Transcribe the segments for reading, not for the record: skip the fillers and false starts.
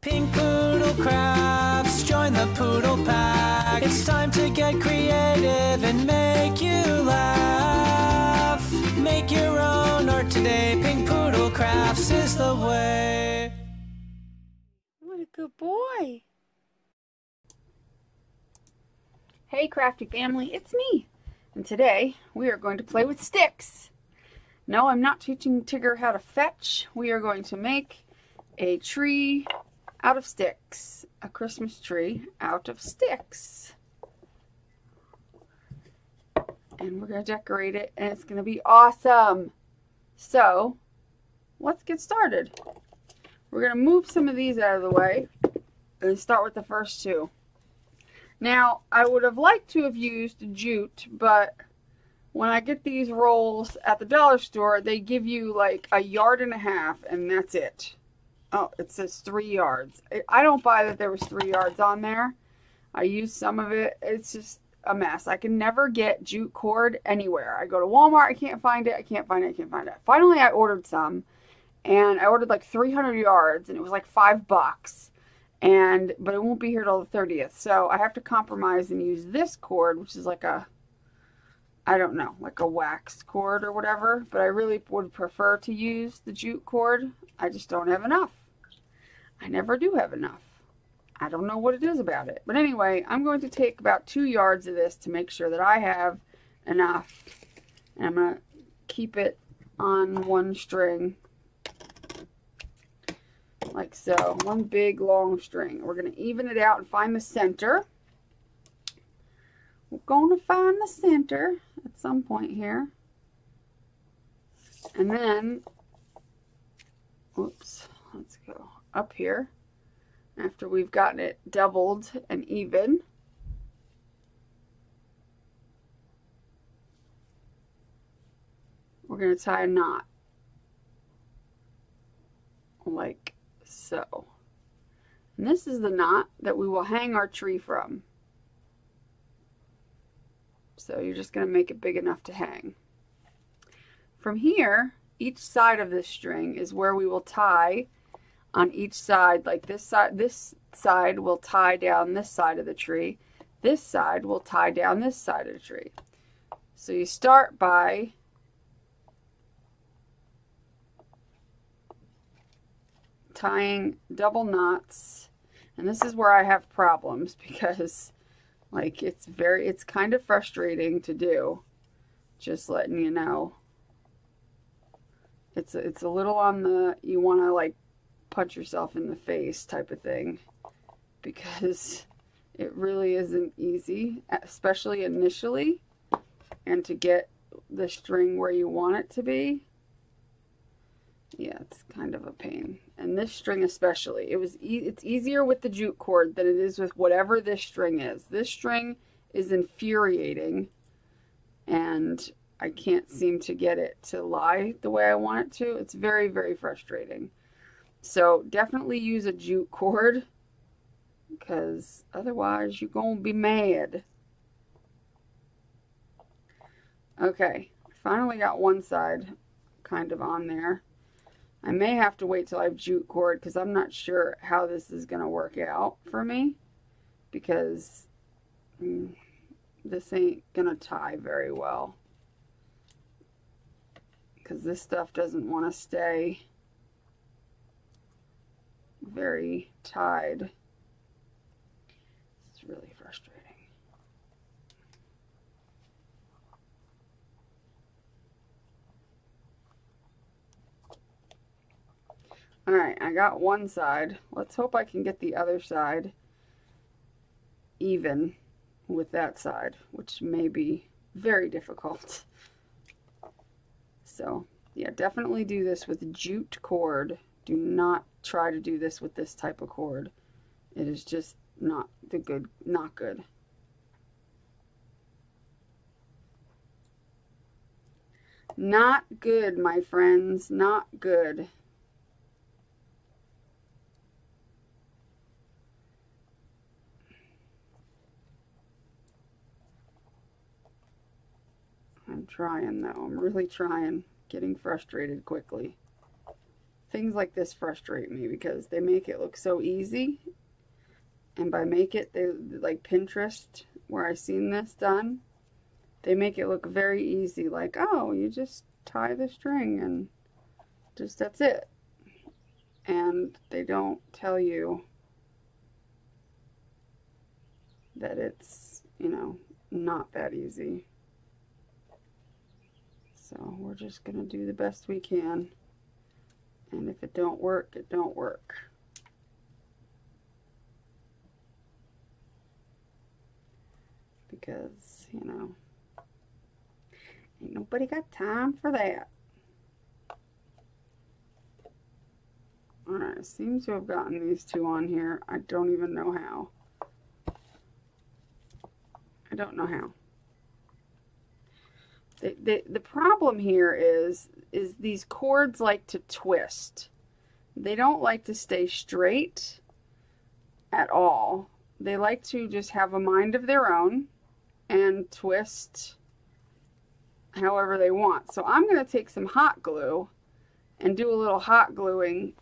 Pink Poodle Crafts, join the Poodle Pack. It's time to get creative and make you laugh. Make your own art today. Pink Poodle Crafts is the way. What a good boy. Hey crafty family, it's me. And today we are going to play with sticks. No, I'm not teaching Tigger how to fetch. We are going to make a tree out of sticks. A Christmas tree out of sticks. And we're going to decorate it and it's going to be awesome. So, let's get started. We're going to move some of these out of the way and start with the first two. Now, I would have liked to have used jute, but when I get these rolls at the dollar store, they give you like 1.5 yards and that's it. Oh, it says 3 yards. I don't buy that there was 3 yards on there. I used some of it. It's just a mess. I can never get jute cord anywhere. I go to Walmart, I can't find it, I can't find it, I can't find it. Finally, I ordered some, and I ordered like 300 yards, and it was like $5. But it won't be here till the 30th, so I have to compromise and use this cord, which is like a, I don't know, like a wax cord or whatever, but I really would prefer to use the jute cord. I just don't have enough. I never do have enough. I don't know what it is about it. But anyway, I'm going to take about 2 yards of this to make sure that I have enough. And I'm going to keep it on one string. Like so. One big long string. We're going to even it out and find the center. We're going to find the center at some point here. And then, oops, let's go up here. After we've gotten it doubled and even. We're going to tie a knot. Like so. And this is the knot that we will hang our tree from. So you're just going to make it big enough to hang. From here, each side of this string is where we will tie on each side. Like this side will tie down this side of the tree. This side will tie down this side of the tree. So you start by tying double knots. And this is where I have problems because like it's kind of frustrating to do. Just letting you know. It's a little on the, you want to like punch yourself in the face type of thing, because it really isn't easy, especially initially, and to get the string where you want it to be. Yeah, it's kind of a pain. And this string especially, it's easier with the jute cord than it is with whatever this string is. This string is infuriating, and I can't seem to get it to lie the way I want it to. It's very, very frustrating. So definitely use a jute cord, because otherwise you're going to be mad. Okay, finally got one side kind of on there. I may have to wait till I have jute cord because I'm not sure how this is going to work out for me, because this ain't going to tie very well, because this stuff doesn't want to stay very tied. It's really frustrating. Alright, I got one side. Let's hope I can get the other side even with that side, which may be very difficult. So, yeah, definitely do this with jute cord. Do not try to do this with this type of cord. It is just not good. Not good, my friends. Not good. I'm trying though. I'm really trying. Getting frustrated quickly. things like this frustrate me because they make it look so easy. And by make it, they like Pinterest, where I've seen this done, they make it look very easy. Like, oh, you just tie the string and just that's it. And they don't tell you that it's, you know, not that easy. So we're just going to do the best we can. And if it don't work, it don't work. Because, you know, ain't nobody got time for that. Alright, seems to have gotten these two on here. I don't even know how. I don't know how. The problem here is these cords like to twist. They don't like to stay straight at all. They like to just have a mind of their own and twist however they want. So I'm going to take some hot glue and do a little hot gluing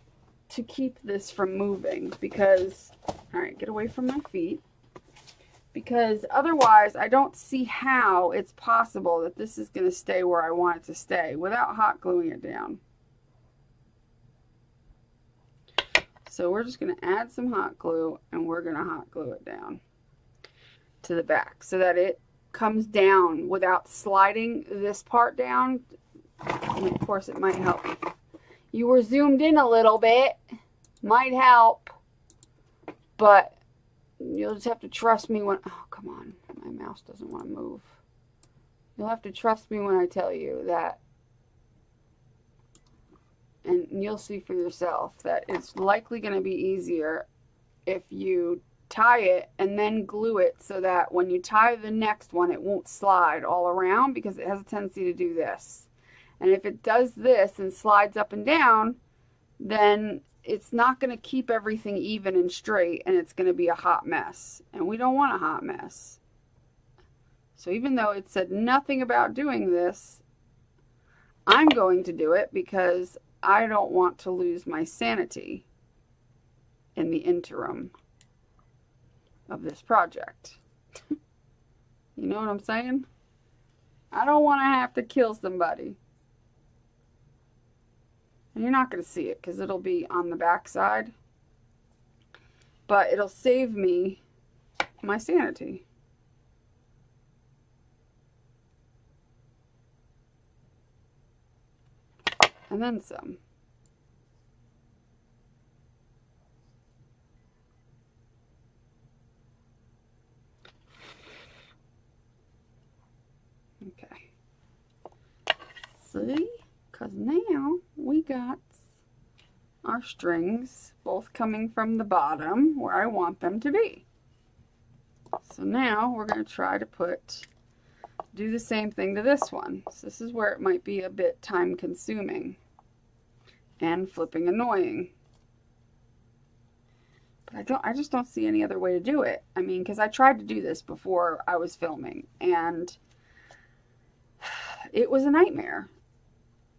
to keep this from moving because, alright, get away from my feet. Because otherwise, I don't see how it's possible that this is going to stay where I want it to stay without hot gluing it down. So we're just going to add some hot glue and we're going to hot glue it down to the back so that it comes down without sliding this part down. And of course, it might help. You were zoomed in a little bit. Might help. But you'll just have to trust me when... Oh, come on. My mouse doesn't want to move. You'll have to trust me when I tell you that. And you'll see for yourself that it's likely going to be easier if you tie it and then glue it so that when you tie the next one, it won't slide all around because it has a tendency to do this. And if it does this and slides up and down, then it's not going to keep everything even and straight, and it's going to be a hot mess. And we don't want a hot mess. So even though it said nothing about doing this, I'm going to do it because I don't want to lose my sanity in the interim of this project. You know what I'm saying? I don't want to have to kill somebody. And you're not going to see it because it'll be on the back side. But it'll save me my sanity. And then some. Okay. See? Because now we got our strings both coming from the bottom where I want them to be. So now we're going to try to do the same thing to this one. So this is where it might be a bit time consuming and flipping annoying. But I just don't see any other way to do it. I mean, because I tried to do this before I was filming and it was a nightmare.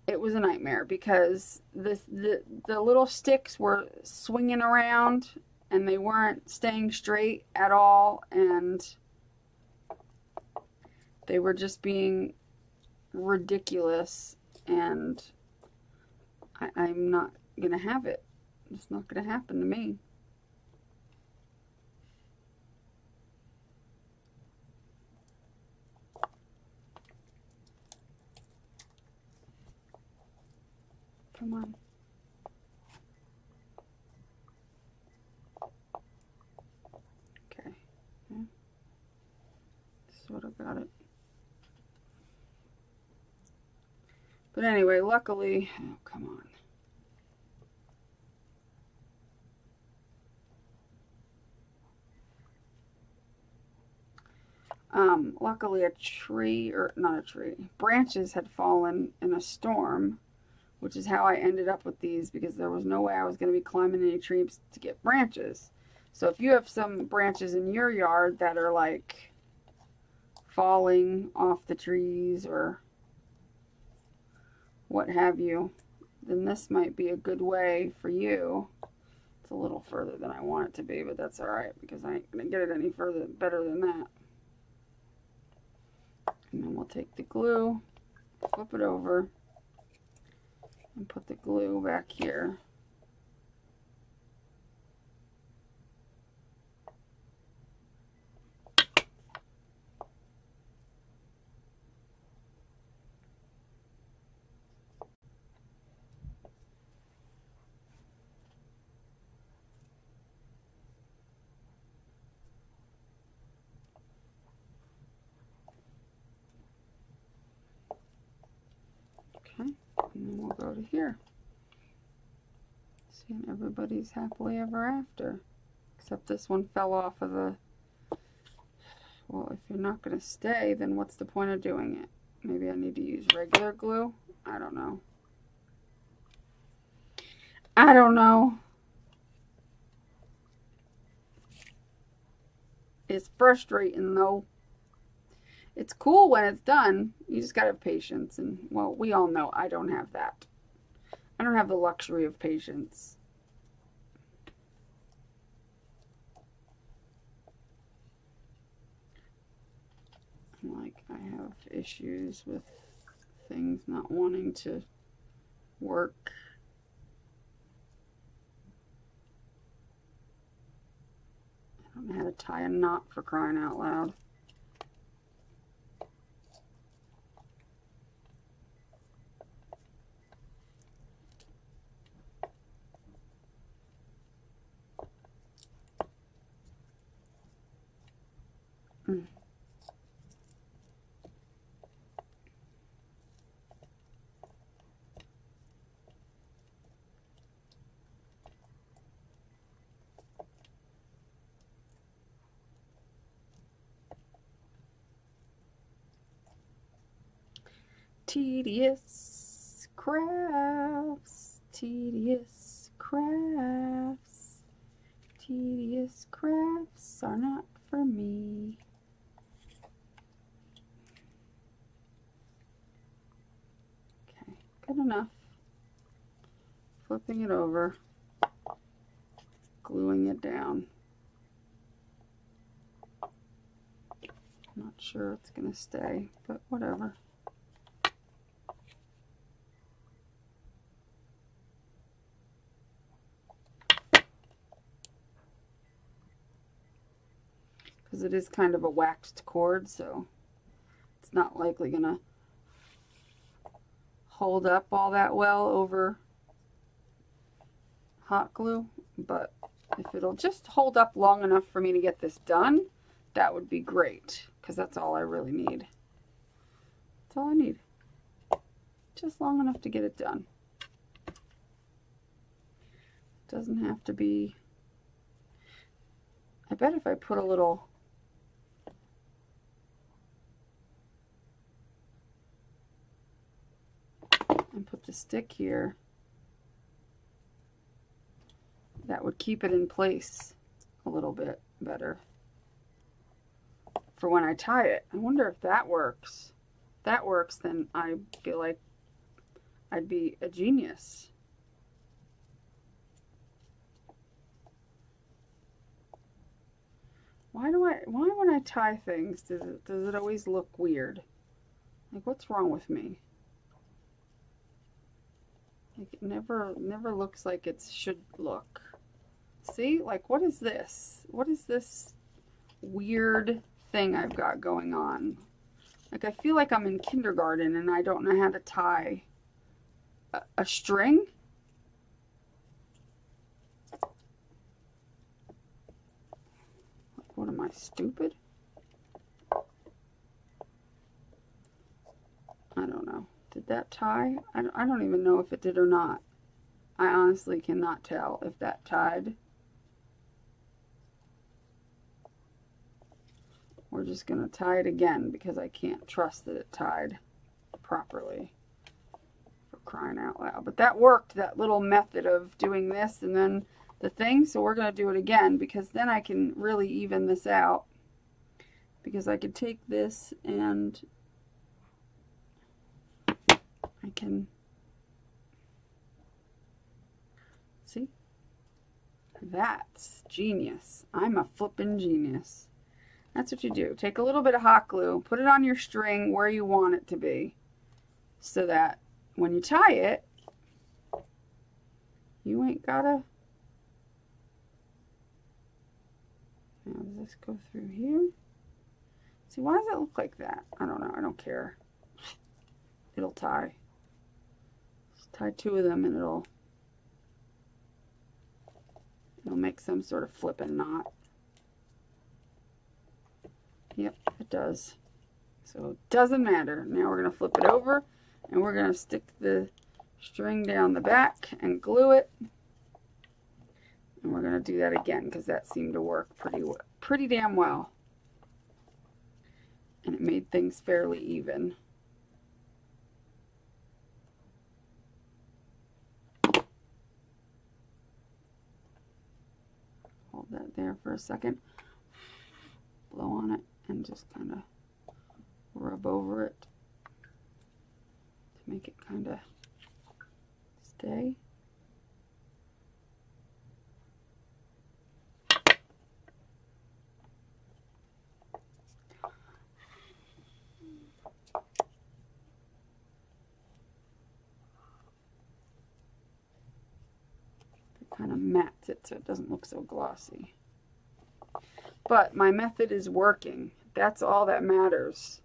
It was a nightmare because the little sticks were swinging around and they weren't staying straight at all, and they were just being ridiculous, and I'm not going to have it. It's not going to happen to me. Come on. Okay. Yeah. Sort of got it. But anyway, luckily, oh, come on. Luckily a tree, or not a tree, branches had fallen in a storm, which is how I ended up with these, because there was no way I was going to be climbing any trees to get branches. So if you have some branches in your yard that are like falling off the trees or what have you, then this might be a good way for you. It's a little further than I want it to be, but that's all right because I ain't gonna get it any further better than that. And then we'll take the glue, flip it over, and put the glue back here. Okay, and then we'll go to here. See, and everybody's happily ever after. Except this one fell off of the... Well, if you're not going to stay, then what's the point of doing it? Maybe I need to use regular glue? I don't know. I don't know. It's frustrating, though. It's cool when it's done. You just gotta have patience. And, well, we all know I don't have that. I don't have the luxury of patience. Like, I have issues with things not wanting to work. I don't know how to tie a knot, for crying out loud. Tedious crafts, tedious crafts, tedious crafts are not for me. Okay, good enough. Flipping it over, gluing it down. Not sure it's gonna stay, but whatever. Because it is kind of a waxed cord, so it's not likely gonna hold up all that well over hot glue, but if it'll just hold up long enough for me to get this done, that would be great, because that's all I really need. That's all I need. Just long enough to get it done. Doesn't have to be... I bet if I put a little... and put the stick here, that would keep it in place a little bit better for when I tie it. I wonder if that works. If that works, then I feel like I'd be a genius. Why when I tie things does it always look weird? Like, what's wrong with me? Like, it never looks like it should look. See? Like, what is this? What is this weird thing I've got going on? Like, I feel like I'm in kindergarten and I don't know how to tie a string. Like, what am I, stupid? I don't know. Did that tie? I don't even know if it did or not. I honestly cannot tell if that tied. We're just going to tie it again because I can't trust that it tied properly. For crying out loud. But that worked, that little method of doing this and then the thing. So we're going to do it again because then I can really even this out. Because I could take this and... I can That's genius. I'm a flippin' genius. That's what you do. Take a little bit of hot glue, put it on your string where you want it to be, so that when you tie it, you ain't gotta... Now, does this go through here? See, why does it look like that? I don't know. I don't care. It'll tie. Just tie two of them and it'll make some sort of flippin' knot. Yep, it does. So it doesn't matter. Now we're going to flip it over and we're going to stick the string down the back and glue it. And we're going to do that again because that seemed to work pretty damn well. And it made things fairly even. Hold that there for a second. Blow on it and just kind of rub over it to make it kind of stay. Kind of mats it so it doesn't look so glossy. But my method is working. That's all that matters.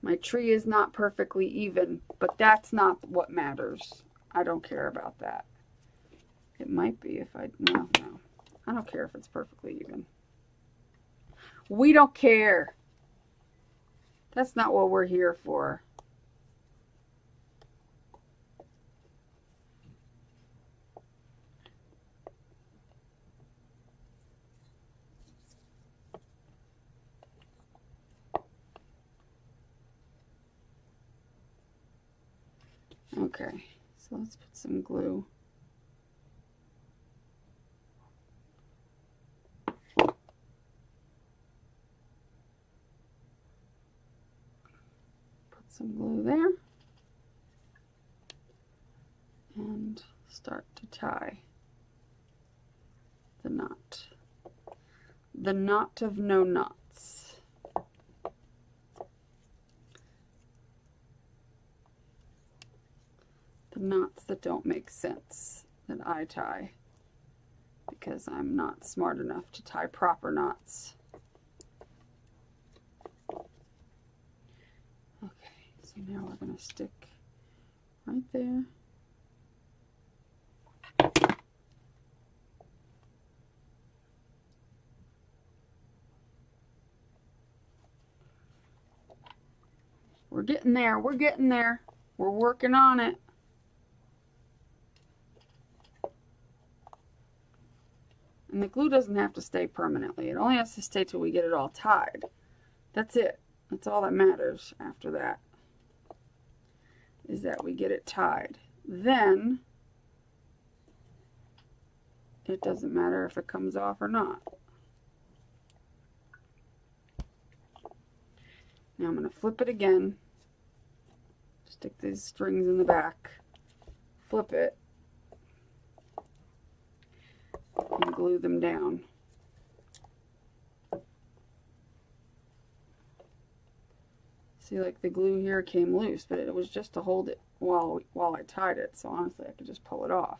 My tree is not perfectly even, but that's not what matters. I don't care about that. It might be if no. I don't care if it's perfectly even. We don't care. That's not what we're here for. Okay, so let's put some glue. Put some glue there. And start to tie the knot. The knot of no knots. The knots that don't make sense that I tie because I'm not smart enough to tie proper knots. Okay, so now we're going to stick right there. We're getting there. We're getting there. We're working on it. And the glue doesn't have to stay permanently. It only has to stay till we get it all tied. That's it. That's all that matters after that, is that we get it tied. Then it doesn't matter if it comes off or not. Now I'm going to flip it again. Stick these strings in the back. Flip it. And glue them down. See, like the glue here came loose, but it was just to hold it while I tied it. So honestly, I could just pull it off.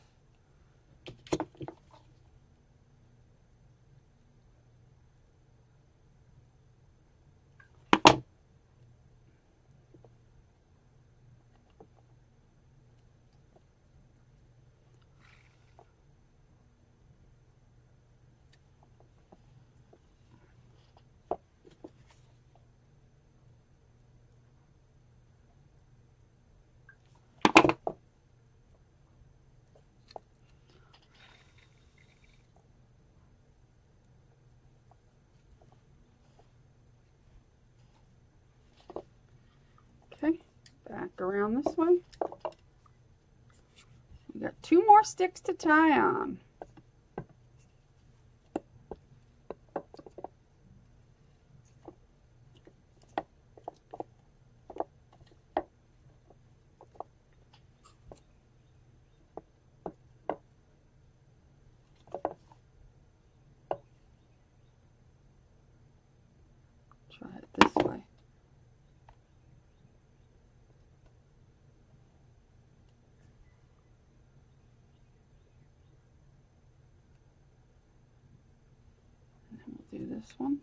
Okay, back around this way. We got 2 more sticks to tie on. do this one.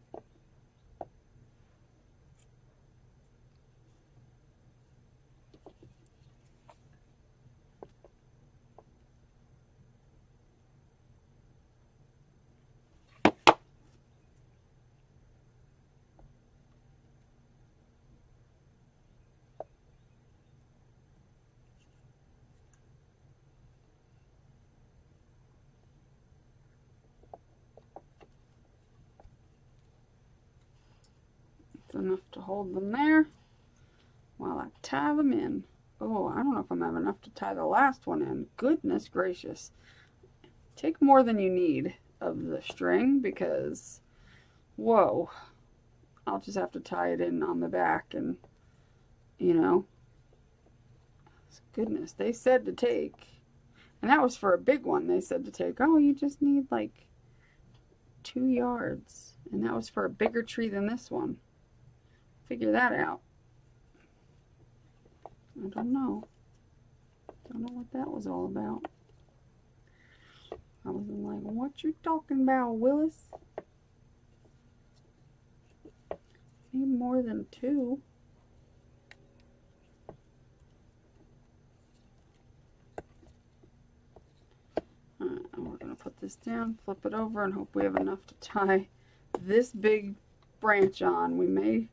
Enough to hold them there while I tie them in. Oh, I don't know if I'm have enough to tie the last one in. Goodness gracious. Take more than you need of the string because, whoa, I'll just have to tie it in on the back and, you know, goodness, they said to take, and that was for a big one, they said to take, oh, you just need like 2 yards, and that was for a bigger tree than this one. Figure that out. I don't know. Don't know what that was all about. I was like, what you talking about, Willis? Need more than 2. Alright, we're going to put this down, flip it over, and hope we have enough to tie this big branch on. We may...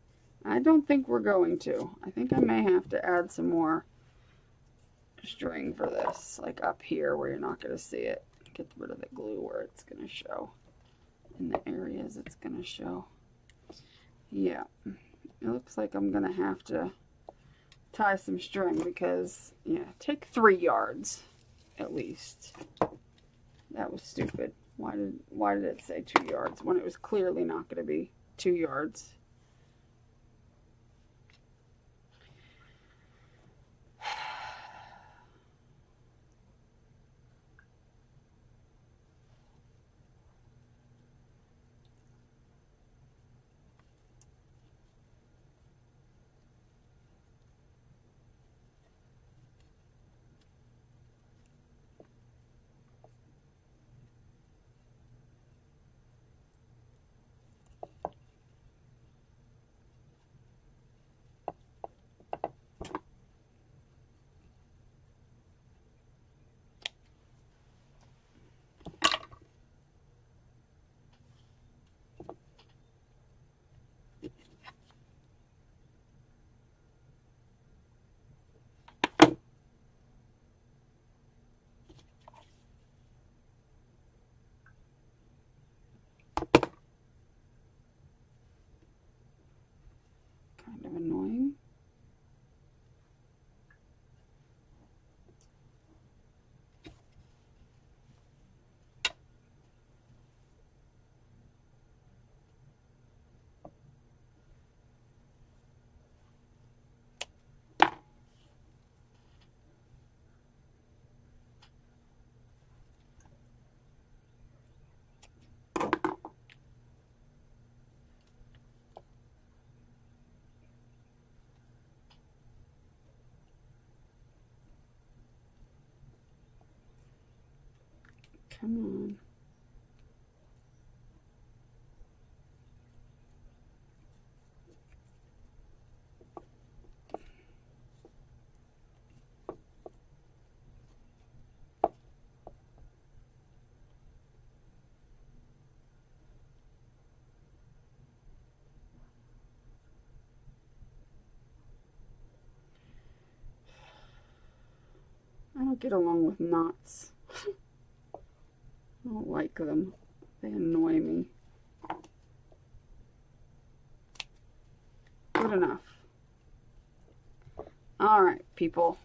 I don't think we're going to. I think I may have to add some more string for this, like up here where you're not going to see it. Get rid of the glue where it's going to show. In the areas it's going to show. Yeah. It looks like I'm going to have to tie some string because, yeah, take 3 yards at least. That was stupid. Why did it say 2 yards when it was clearly not going to be 2 yards? Kind of annoying. Come on. I don't get along with knots. I don't like them. They annoy me. Good enough. Alright, people.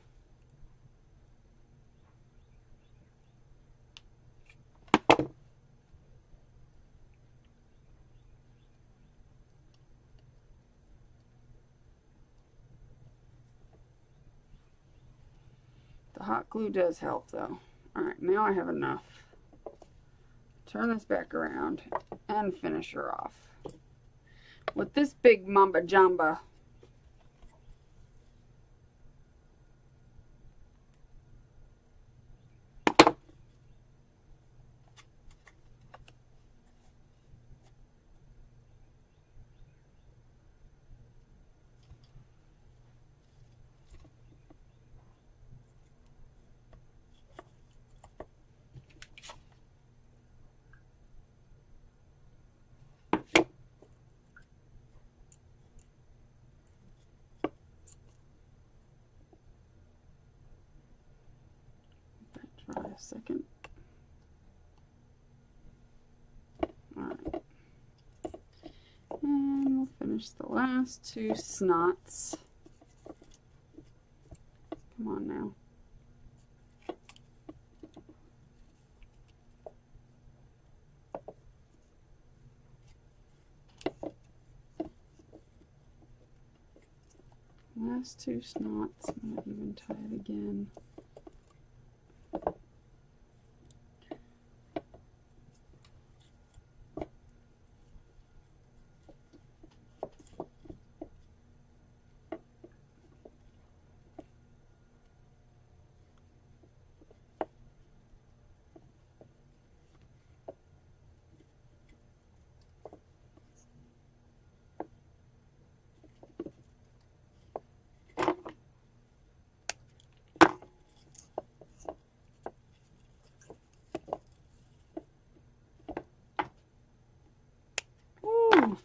The hot glue does help, though. Alright, now I have enough. Turn this back around and finish her off. With this big mamba jamba. a second. Alright. And we'll finish the last two snots. Come on now. Last two snots. I'm going to even tie it again.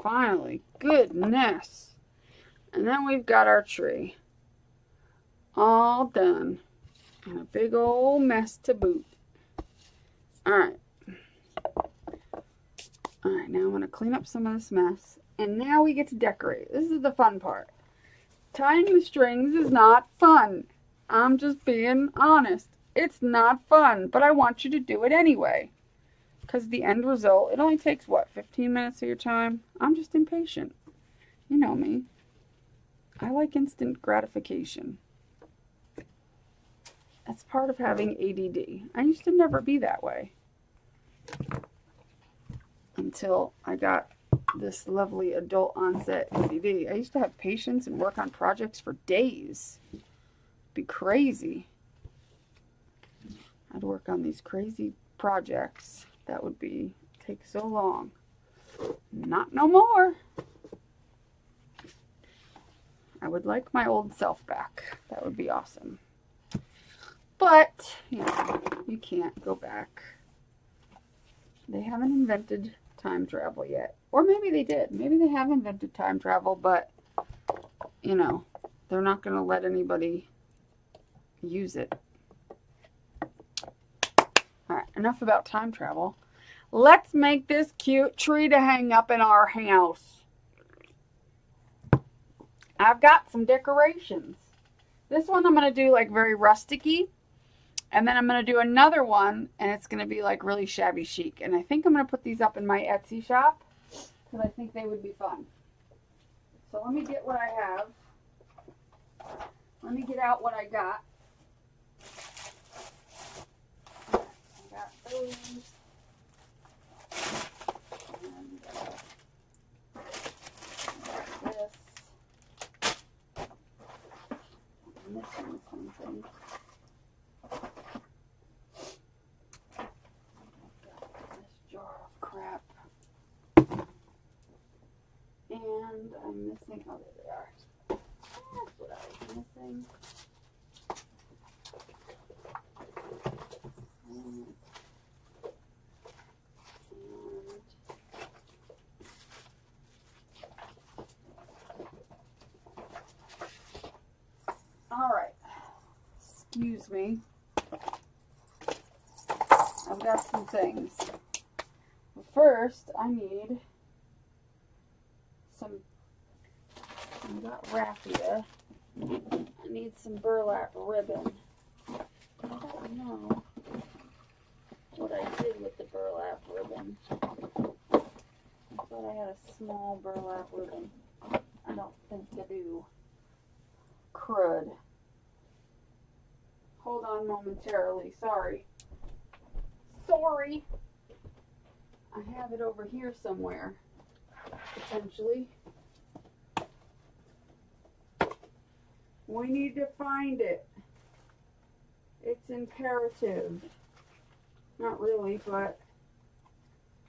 Finally, goodness. And then we've got our tree all done and a big old mess to boot. Alright, now I'm going to clean up some of this mess, and now we get to decorate. This is the fun part. Tying the strings is not fun. I'm just being honest. It's not fun, but I want you to do it anyway. Because the end result, it only takes, what, 15 minutes of your time? I'm just impatient. You know me. I like instant gratification. That's part of having ADD. I used to never be that way. Until I got this lovely adult onset ADD. I used to have patience and work on projects for days. It'd be crazy. I'd work on these crazy projects. That would take so long. Not no more. I would like my old self back. That would be awesome. But, you know, you can't go back. They haven't invented time travel yet. Or maybe they did. Maybe they have invented time travel, but, you know, they're not going to let anybody use it. Alright, enough about time travel. Let's make this cute tree to hang up in our house. I've got some decorations. This one I'm going to do like very rustic-y. And then I'm going to do another one, and it's going to be like really shabby chic. And I think I'm going to put these up in my Etsy shop, because I think they would be fun. So let me get what I have. Let me get out what I got. Those. And this. I'm missing something. This jar of crap. And I'm missing, oh, there they are. That's what I was missing. Alright, excuse me. I've got some things. First, I need some, I've got raffia. I need some burlap ribbon. I don't know what I did with the burlap ribbon. I thought I had a small burlap ribbon. I don't think I do. Crud. Hold on momentarily. Sorry. Sorry. I have it over here somewhere. Potentially. We need to find it. It's imperative. Not really, but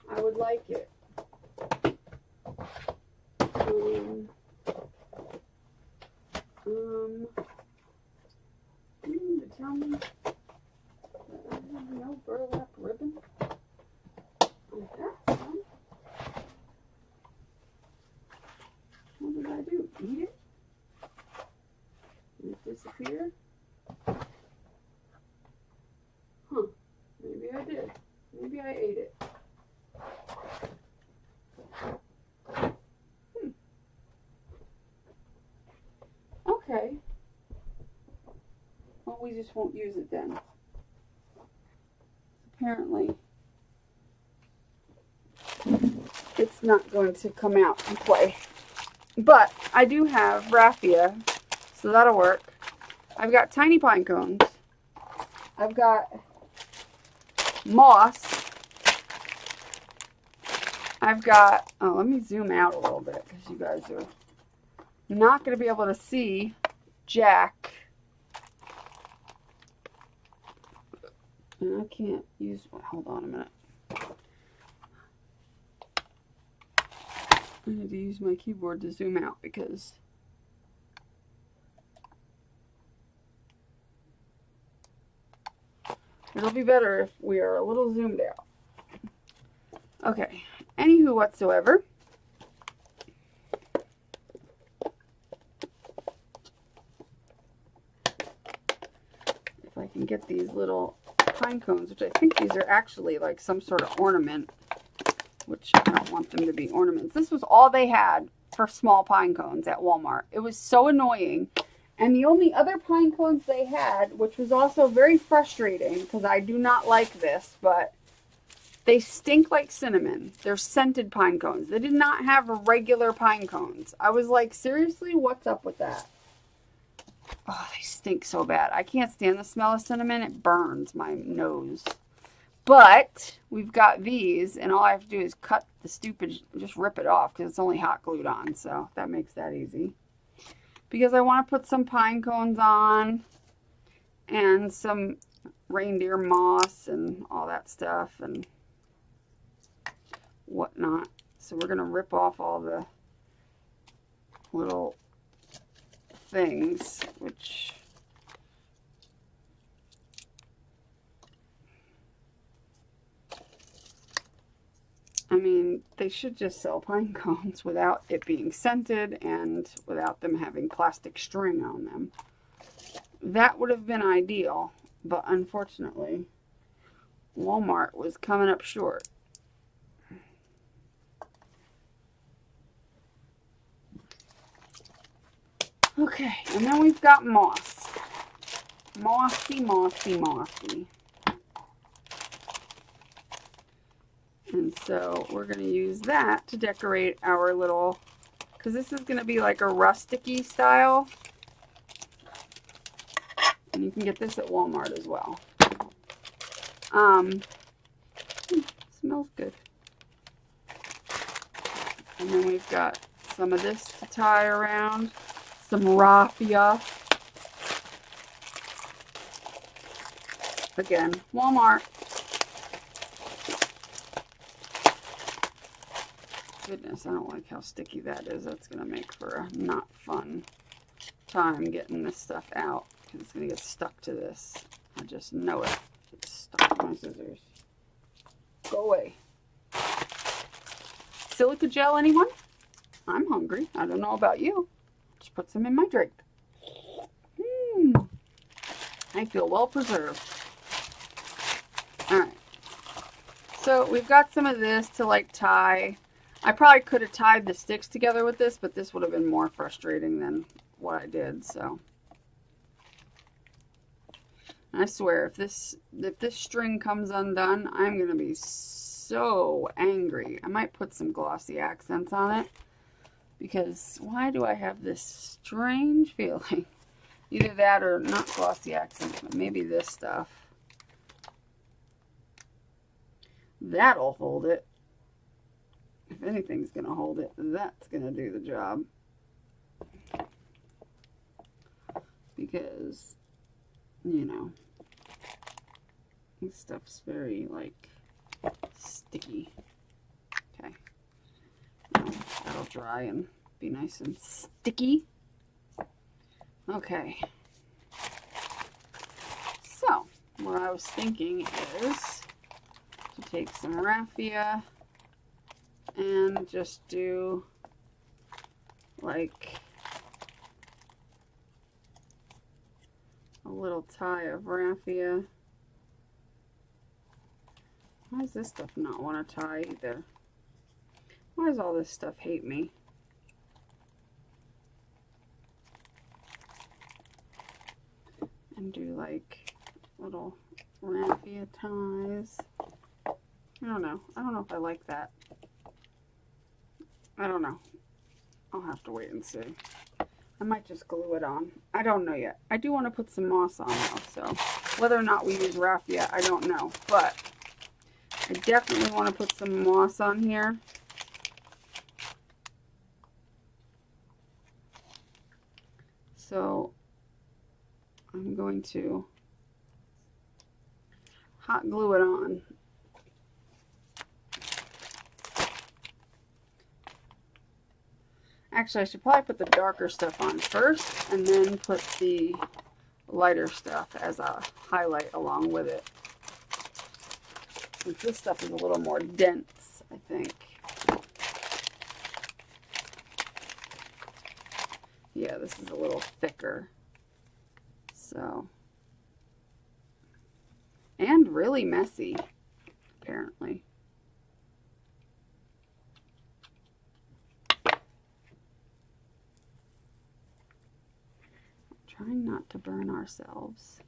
I would like it. You mean to tell me that I have no burlap ribbon? That's fun. What did I do? Eat it? Did it disappear? Huh. just won't use it then. Apparently, it's not going to come out and play. But I do have raffia, so that'll work. I've got tiny pine cones. I've got moss. I've got, oh, let me zoom out a little bit because you guys are not going to be able to see Jack. And I can't use, hold on a minute. I need to use my keyboard to zoom out because it'll be better if we are a little zoomed out. Okay, anywho whatsoever. If I can get these little pine cones, which I think these are actually like some sort of ornament, which I don't want them to be ornaments. This was all they had for small pine cones at Walmart. It was so annoying. And the only other pine cones they had, which was also very frustrating because I do not like this, but they stink like cinnamon. They're scented pine cones. They did not have regular pine cones. I was like, seriously, what's up with that? Oh, they stink so bad. I can't stand the smell of cinnamon. It burns my nose. But we've got these, and all I have to do is cut the stupid, just rip it off because it's only hot glued on, so that makes that easy. Because I want to put some pine cones on and some reindeer moss and all that stuff and whatnot. So we're going to rip off all the little things, which I mean, they should just sell pine cones without it being scented and without them having plastic string on them. That would have been ideal, but unfortunately, Walmart was coming up short. Okay, and then we've got moss. Mossy, mossy, mossy. And so we're going to use that to decorate our little, because this is going to be like a rustic-y style. And you can get this at Walmart as well. Smells good. And then we've got some of this to tie around. Some raffia. Again, Walmart. Goodness, I don't like how sticky that is. That's going to make for a not fun time getting this stuff out. Because it's going to get stuck to this. I just know it. It's stuck to my scissors. Go away. Silica gel, anyone? I'm hungry. I don't know about you. Just put some in my drink. I feel well preserved. Alright. So we've got some of this to like tie. I probably could have tied the sticks together with this, but this would have been more frustrating than what I did, so. I swear, if this string comes undone, I'm going to be so angry. I might put some glossy accents on it, because why do I have this strange feeling? Either that or not glossy accents, but maybe this stuff. That'll hold it. If anything's going to hold it, that's going to do the job. Because, you know, this stuff's very, like, sticky. Okay. Now, that'll dry and be nice and sticky. Okay. So, what I was thinking is to take some raffia and just do like a little tie of raffia. Why does this stuff not want to tie either? Why does all this stuff hate me? and do like little raffia ties. I don't know. I don't know if I like that. I don't know. I'll have to wait and see. I might just glue it on. I don't know yet. I do want to put some moss on though, so whether or not we use raffia, I don't know. But I definitely want to put some moss on here. So I'm going to hot glue it on. Actually, I should probably put the darker stuff on first and then put the lighter stuff as a highlight along with it. Since this stuff is a little more dense, I think. Yeah, this is a little thicker. So. And really messy, apparently. Trying not to burn ourselves.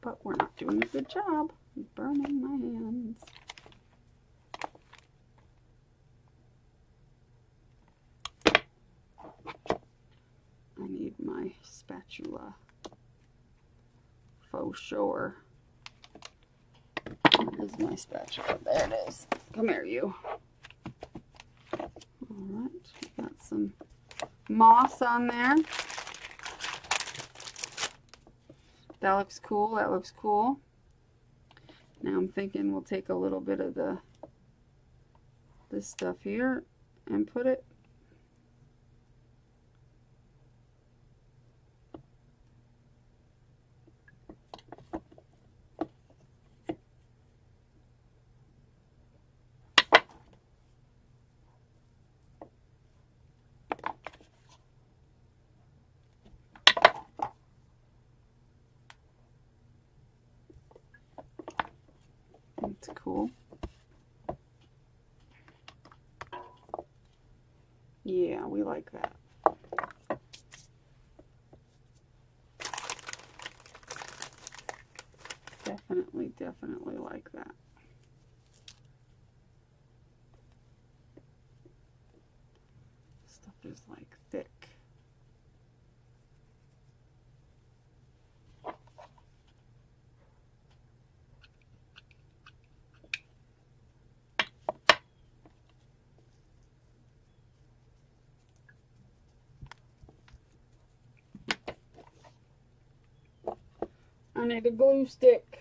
But we're not doing a good job. I'm burning my hands. I need my spatula. Faux sure. Where is my spatula? There it is. Come here, you. Alright, got some moss on there. That looks cool, that looks cool. Now I'm thinking we'll take a little bit of this stuff here and put it. That's cool. Yeah, we like that. Definitely like that. Stuff is like thick. I need a glue stick.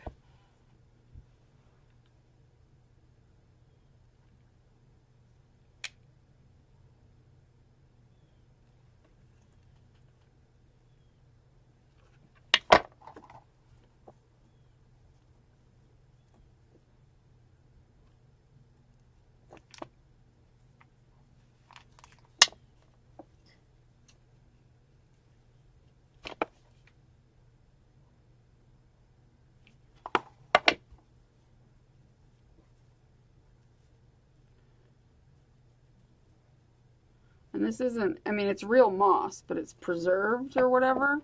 And this isn't, I mean, it's real moss, but it's preserved or whatever.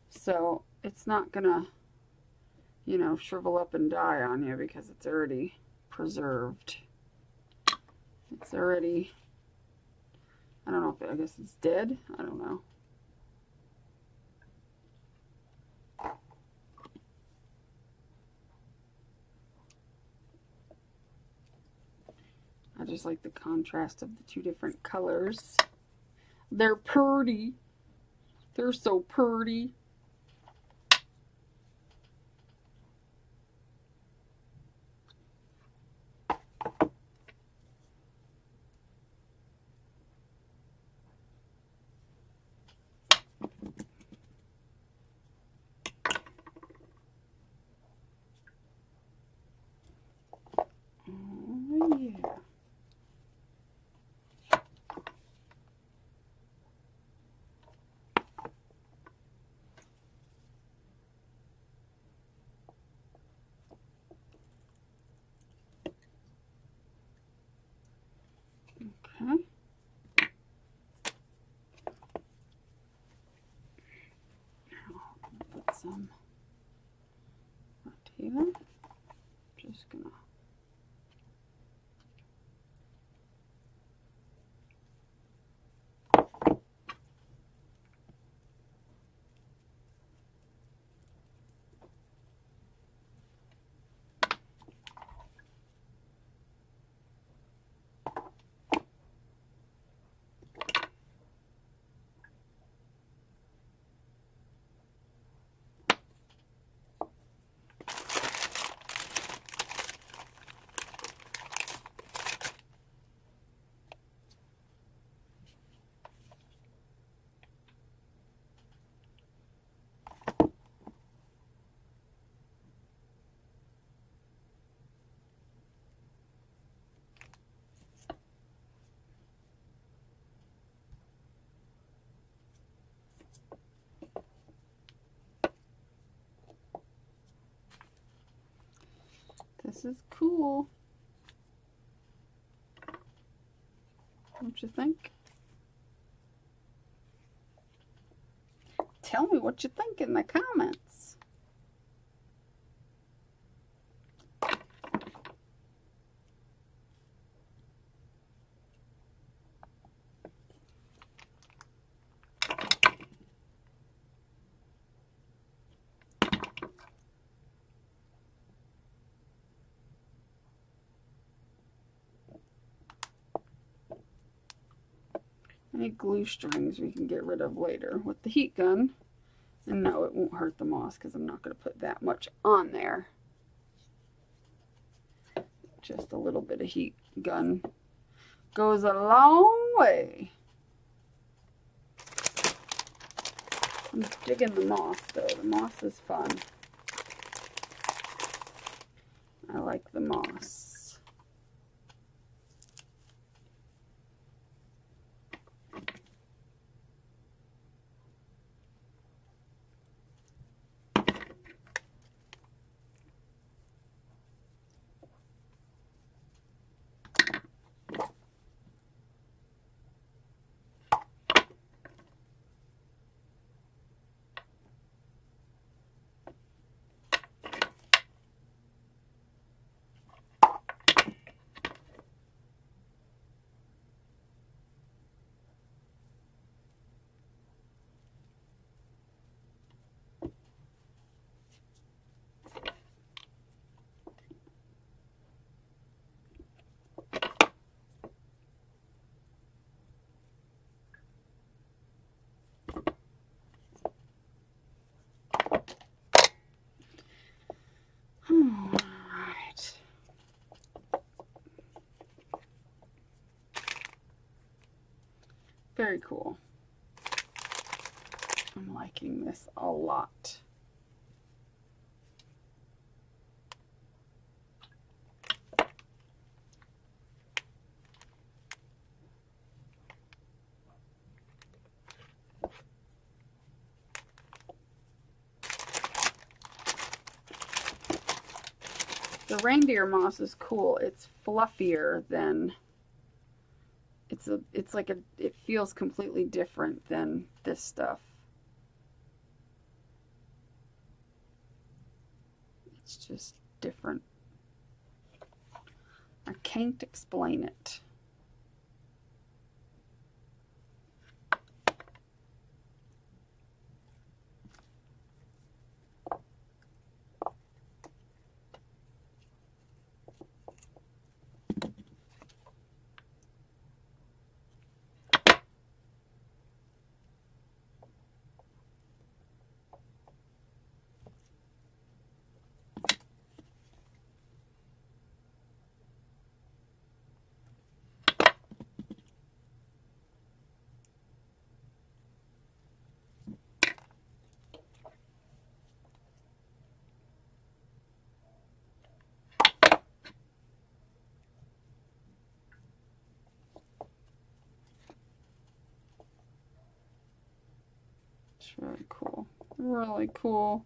So it's not gonna, you know, shrivel up and die on you because it's already preserved. It's already, I don't know if I guess it's dead. I don't know. I just like the contrast of the two different colors. They're pretty. They're so pretty. Oh, yeah. some right here. Just gonna This is cool. What you think? Tell me what you think in the comments. Any glue strings we can get rid of later with the heat gun. And no, it won't hurt the moss because I'm not going to put that much on there. Just a little bit of heat gun goes a long way. I'm digging the moss though. The moss is fun. I like the moss. Alright. Very cool. I'm liking this a lot. The reindeer moss is cool. It's fluffier than it feels completely different than this stuff. It's just different. I can't explain it. It's really cool. Really cool.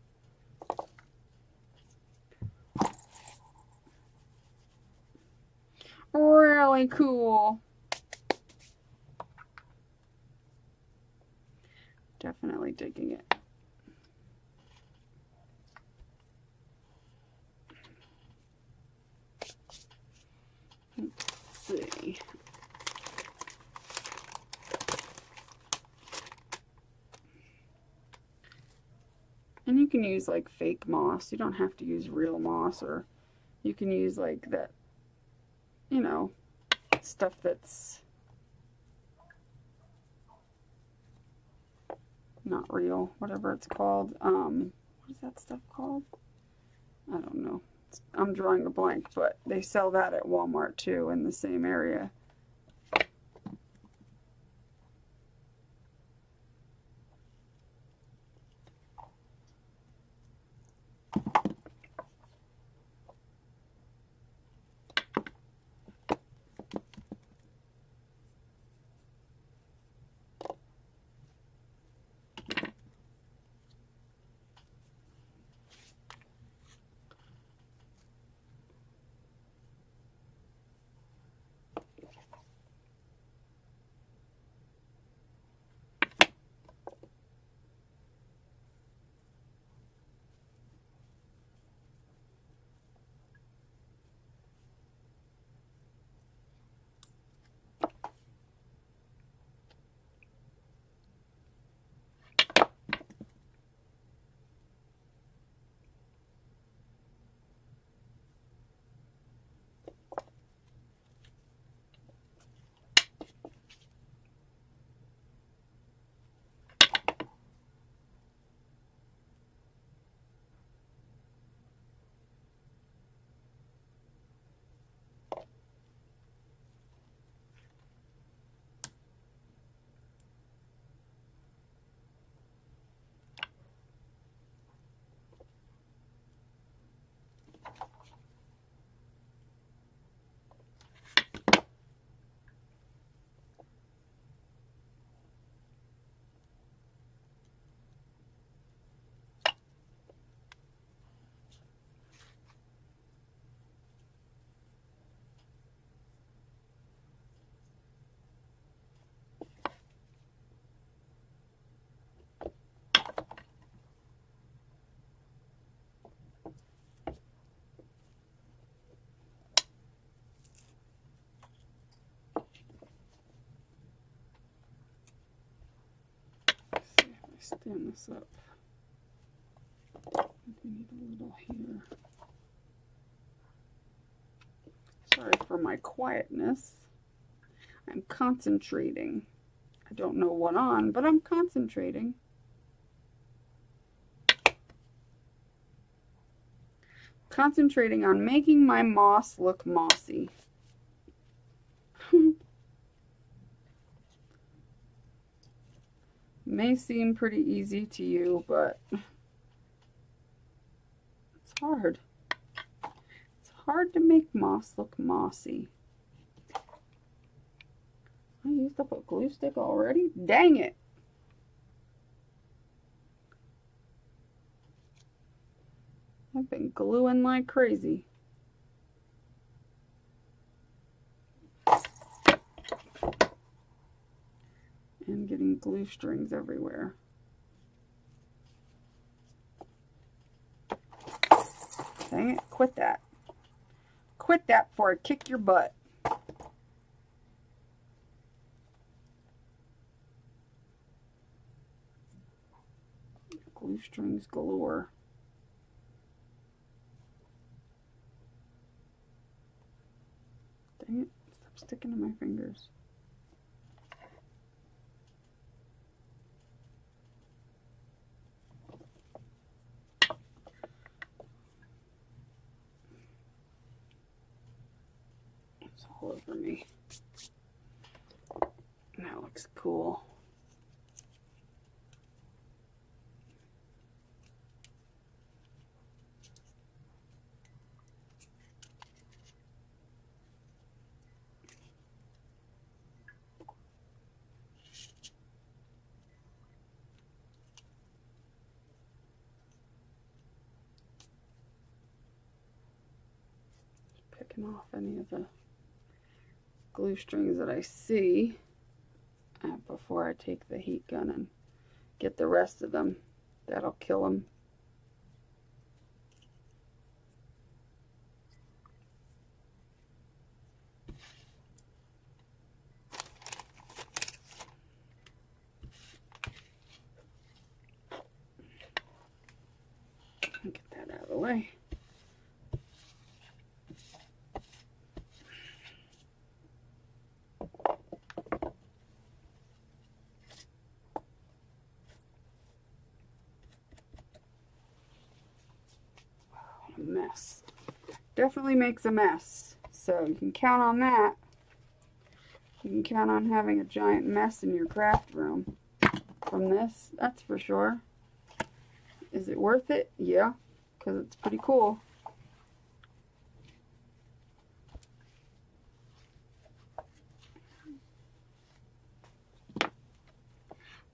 Really cool. Definitely digging it. you can use like fake moss. You don't have to use real moss, or you can use like that, you know, stuff that's not real, whatever it's called. What is that stuff called? I don't know. I'm drawing a blank, but they sell that at Walmart too in the same area. Stand this up. We need a little here. Sorry for my quietness. I'm concentrating. I don't know what on, but I'm concentrating. Concentrating on making my moss look mossy. May seem pretty easy to you, but it's hard. It's hard to make moss look mossy. I used up a glue stick already? Dang it! I've been gluing like crazy. And getting glue strings everywhere. Dang it, quit that. Quit that before I kick your butt. Glue strings galore. Dang it, stop sticking to my fingers. It's all over me. That looks cool. Picking off any of the glue strings that I see before I take the heat gun and get the rest of them. That'll kill them. the way. A mess. Definitely makes a mess. So you can count on that. You can count on having a giant mess in your craft room from this, that's for sure. Is it worth it? Yeah, because it's pretty cool.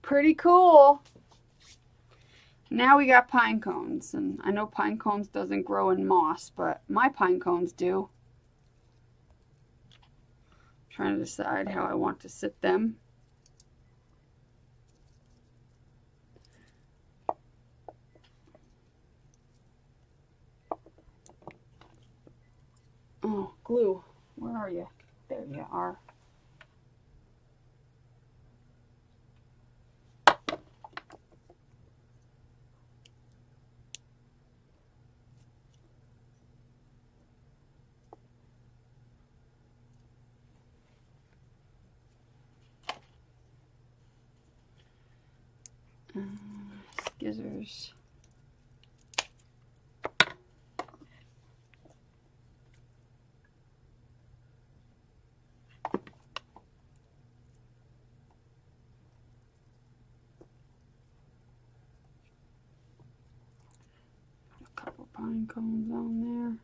Pretty cool. Now we got pine cones, and I know pine cones doesn't grow in moss, but my pine cones do. I'm trying to decide how I want to sit them. Oh, glue. Where are you? There you are. Skizzers. A couple pine cones on there.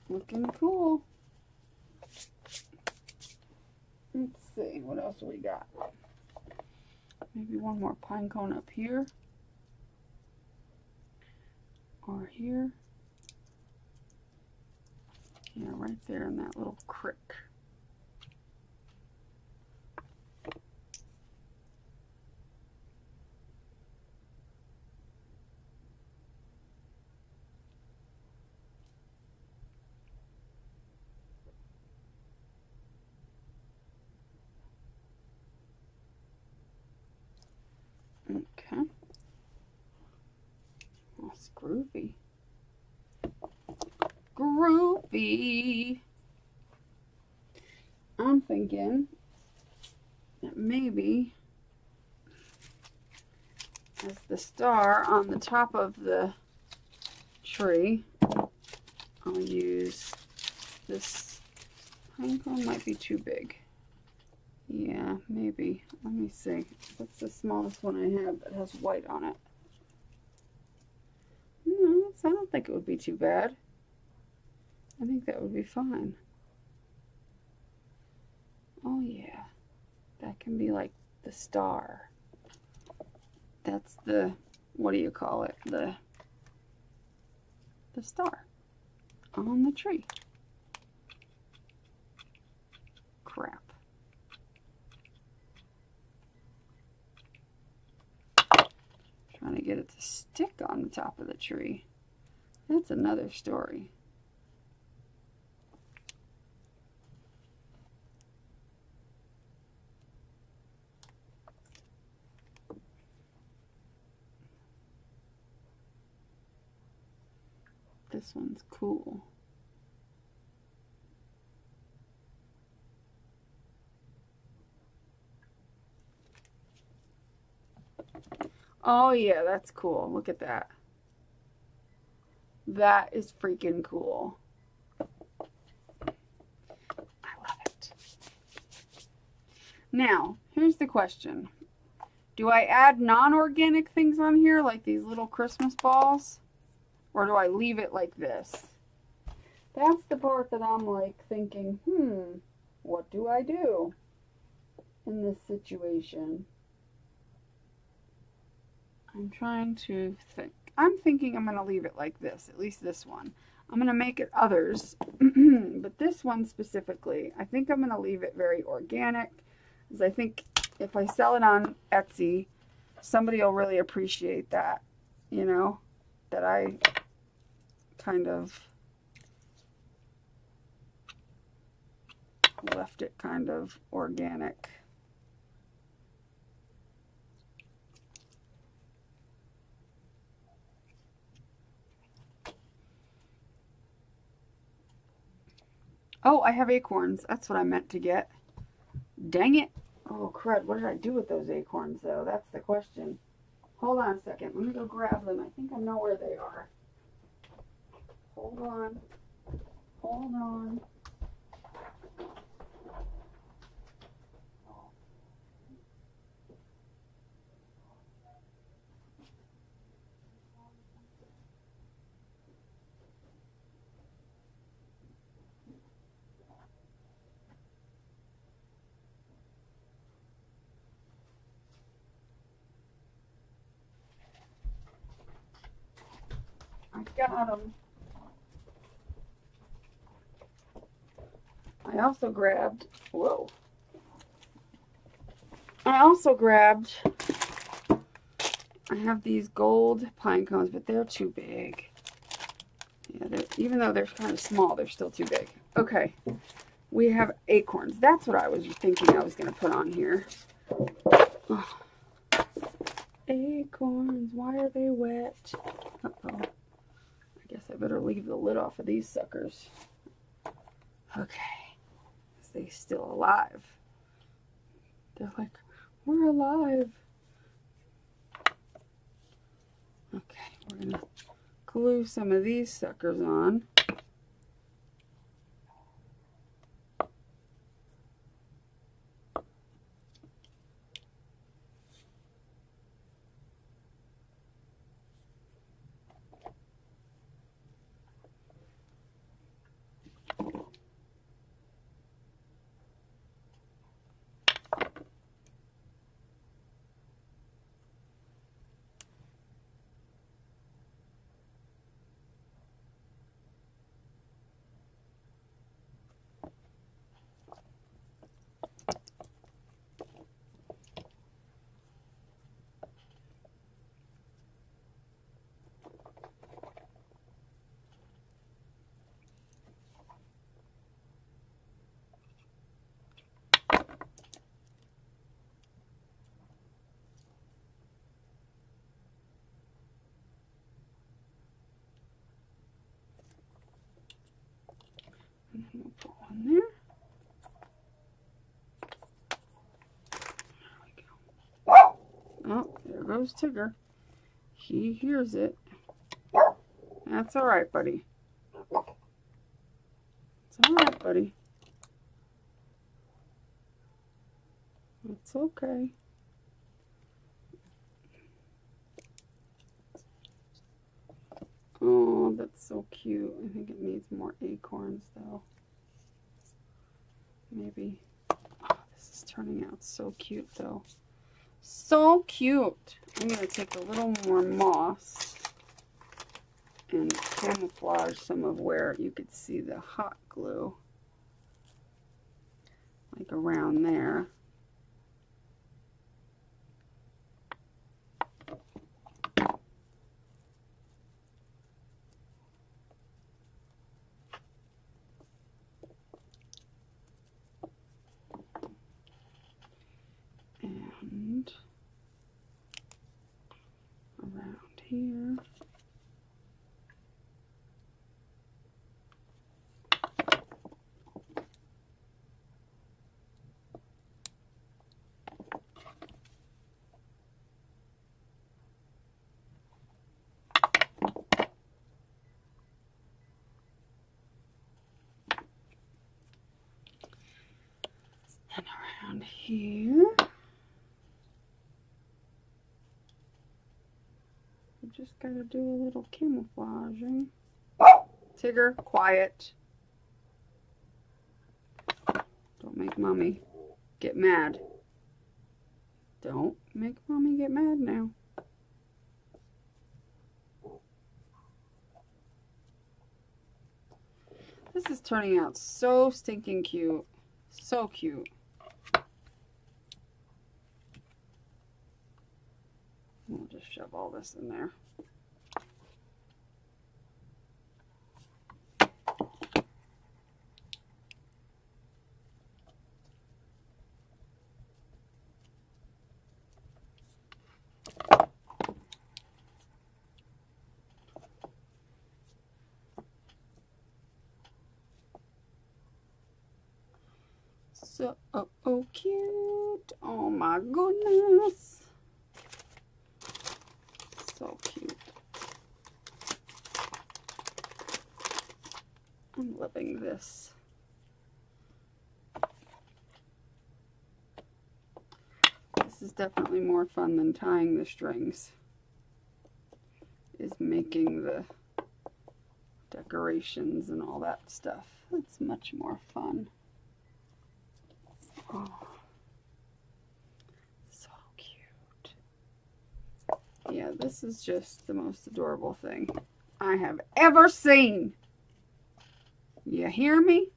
Looking cool. Let's see, what else we got? Maybe one more pine cone up here. Or here. Yeah, right there in that little crick. Okay. That's groovy. Groovy. I'm thinking that maybe as the star on the top of the tree, I'll use this pine cone. Might be too big. Yeah, maybe. Let me see. That's the smallest one I have that has white on it. No, I don't think it would be too bad. I think that would be fine. Oh yeah. That can be like the star. That's the, what do you call it? The star on the tree. Crap. Trying to get it to stick on the top of the tree. That's another story. This one's cool. Oh yeah, that's cool. Look at that. That is freaking cool. I love it. Now, here's the question. Do I add non-organic things on here, like these little Christmas balls? Or do I leave it like this? That's the part that I'm like thinking, what do I do? in this situation? I'm trying to think. I'm thinking I'm going to leave it like this, at least this one. I'm going to make it others, but this one specifically, I think I'm going to leave it very organic, because I think if I sell it on Etsy, somebody will really appreciate that, you know, that I kind of left it kind of organic. Oh, I have acorns. That's what I meant to get. Dang it. Oh, crud. What did I do with those acorns, though? That's the question. Hold on a second. Let me go grab them. I think I know where they are. Hold on. Hold on. I got them. I also grabbed, whoa. I also grabbed, I have these gold pine cones, but they're too big. Yeah, even though they're kind of small, they're still too big. Okay, we have acorns. That's what I was thinking I was going to put on here. Oh. Acorns, why are they wet? Uh-oh. I guess I better leave the lid off of these suckers. Okay. Is they still alive? They're like, we're alive. Okay, we're going to glue some of these suckers on. We'll put one there. There we go. Oh, there goes Tigger. He hears it. That's all right, buddy. It's all right, buddy. It's okay. Oh, that's so cute. I think it needs more acorns, though. Maybe. Oh, this is turning out so cute, though. So cute. I'm going to take a little more moss and camouflage some of where you could see the hot glue. Like around there. And around here. And around here. Just gotta do a little camouflaging. Tigger, quiet. Don't make mommy get mad. Don't make Mommy get mad now. This is turning out so stinking cute. So cute. We'll just shove all this in there. So cute. Oh my goodness. So cute. I'm loving this. This is definitely more fun than tying the strings. Is making the decorations and all that stuff. It's much more fun. Oh, so cute. Yeah, this is just the most adorable thing I have ever seen. You hear me?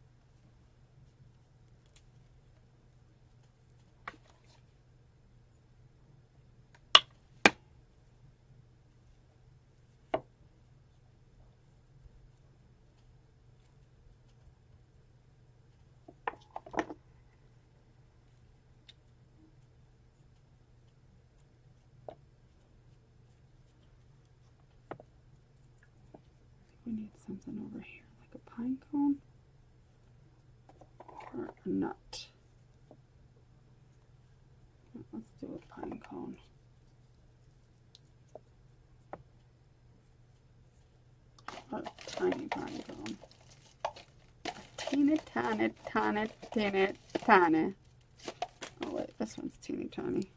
We need something over here, like a pine cone or a nut. Let's do a pine cone. A tiny pine cone. Teeny tiny, tiny, teeny tiny. Oh wait, this one's teeny tiny.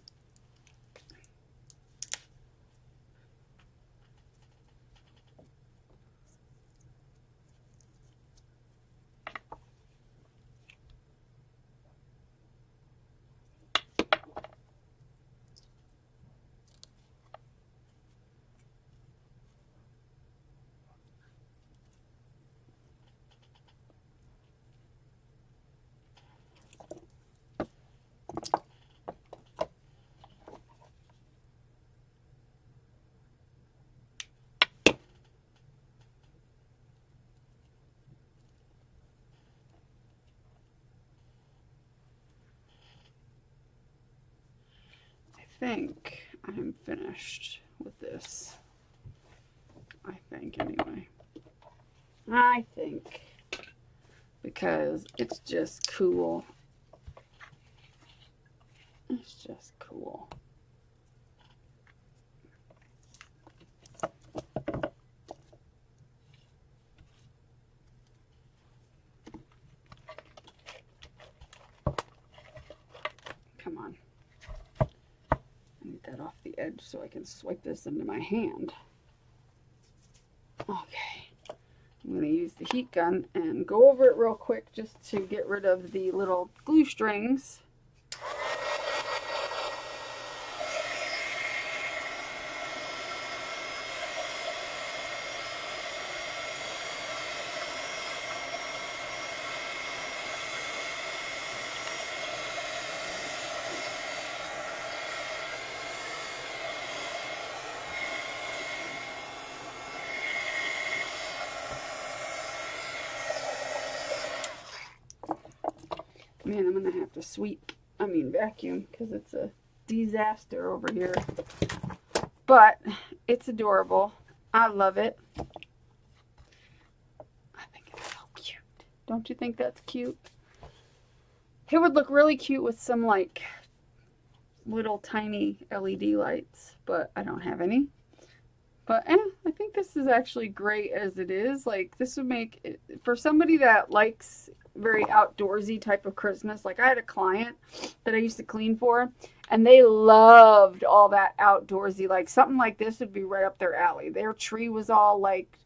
I think I'm finished with this. I think anyway. I think, because it's just cool. It's just cool. Come on. That off the edge so I can swipe this into my hand. Okay, I'm going to use the heat gun and go over it real quick just to get rid of the little glue strings. Man, I'm going to have to vacuum, because it's a disaster over here. But it's adorable. I love it. I think it's so cute. Don't you think that's cute? It would look really cute with some like little tiny LED lights, but I don't have any. But I think this is actually great as it is. Like, this would make it, for somebody that likes very outdoorsy type of Christmas. Like, I had a client that I used to clean for, and they loved all that outdoorsy. Like, something like this would be right up their alley. Their tree was all like,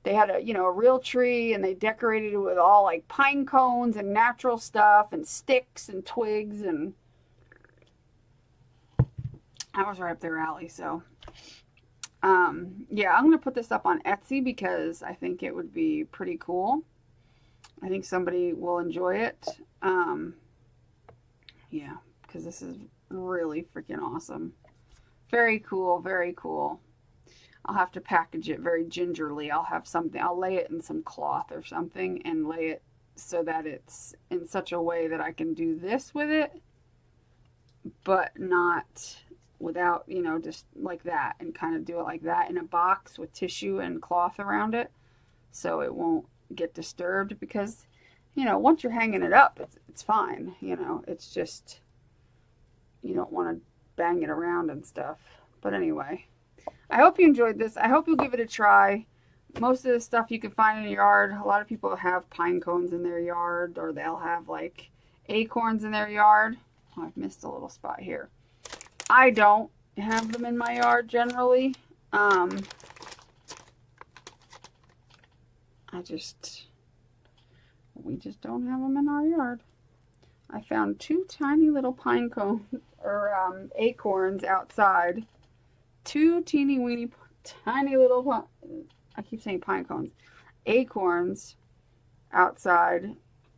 they had a real tree, and they decorated it with all like pine cones and natural stuff and sticks and twigs, and That was right up their alley. So, yeah, I'm going to put this up on Etsy because I think it would be pretty cool. I think somebody will enjoy it. Yeah, because this is really freaking awesome. Very cool, very cool. I'll have to package it very gingerly. I'll have something, I'll lay it in some cloth or something and lay it so that it's in such a way that I can do this with it, but not without, you know, just like that, and kind of do it like that in a box with tissue and cloth around it so it won't get disturbed, because, you know, once you're hanging it up, it's fine, you know, it's just, you don't want to bang it around and stuff. But anyway, I hope you enjoyed this. I hope you'll give it a try. Most of the stuff you can find in your yard. A lot of people have pine cones in their yard, or they'll have like acorns in their yard. Oh, I've missed a little spot here. I don't have them in my yard generally. We just don't have them in our yard. I found 2 tiny little pine cones, or acorns outside. 2 teeny weeny tiny little, I keep saying pine cones, acorns outside.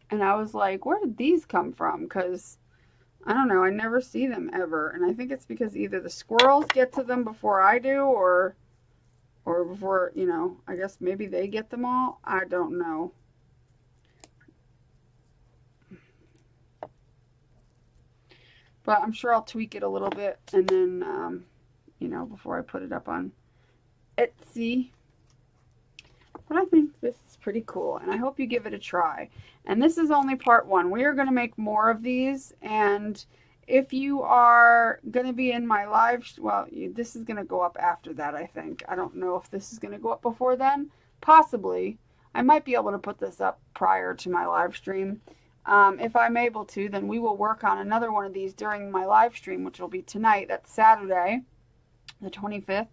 And I was like, where did these come from? Because, I don't know, I never see them ever. And I think it's because either the squirrels get to them before I do, or before, you know, I guess maybe they get them all. I don't know. But I'm sure I'll tweak it a little bit, and then, you know, before I put it up on Etsy. But I think this is pretty cool, and I hope you give it a try. And this is only part 1. We are going to make more of these, and if you are going to be in my live, well, this is going to go up after that, I think. I don't know if this is going to go up before then. Possibly. I might be able to put this up prior to my live stream. If I'm able to, then we will work on another one of these during my live stream, which will be tonight. That's Saturday, the 25th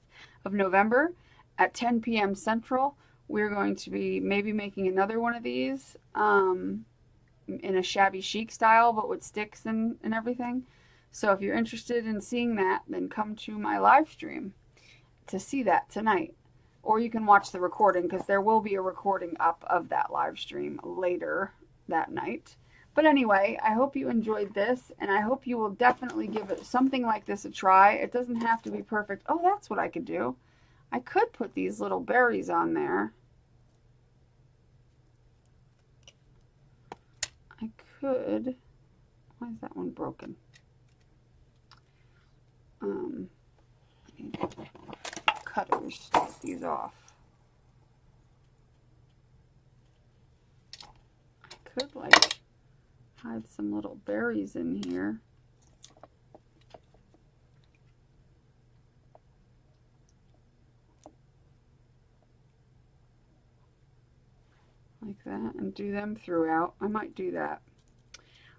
of November at 10 p.m. Central. We're going to be maybe making another one of these in a shabby chic style, but with sticks and everything. So if you're interested in seeing that, then come to my live stream to see that tonight. Or you can watch the recording, because there will be a recording up of that live stream later that night. But anyway, I hope you enjoyed this, and I hope you will definitely give it something like this a try. It doesn't have to be perfect. Oh, that's what I could do. I could put these little berries on there. I could. Why is that one broken? I need cutters to get these off. I could, like, hide some little berries in here. Like that, and do them throughout. I might do that.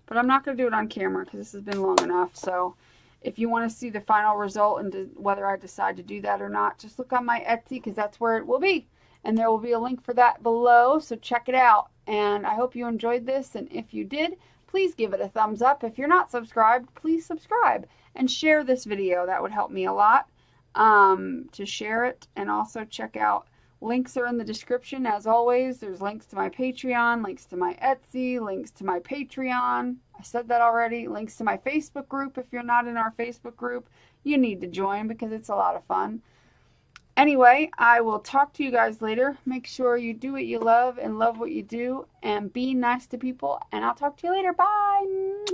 But I'm not going to do it on camera because this has been long enough. So if you want to see the final result and whether I decide to do that or not, just look on my Etsy, because that's where it will be. And there will be a link for that below, so check it out. And I hope you enjoyed this, and if you did, please give it a thumbs up. If you're not subscribed, please subscribe and share this video. That would help me a lot to share it. And also check out, links are in the description as always. There's links to my Patreon, links to my Etsy, links to my Patreon. I said that already. Links to my Facebook group. If you're not in our Facebook group, you need to join because it's a lot of fun. Anyway, I will talk to you guys later. Make sure you do what you love and love what you do, and be nice to people. And I'll talk to you later. Bye.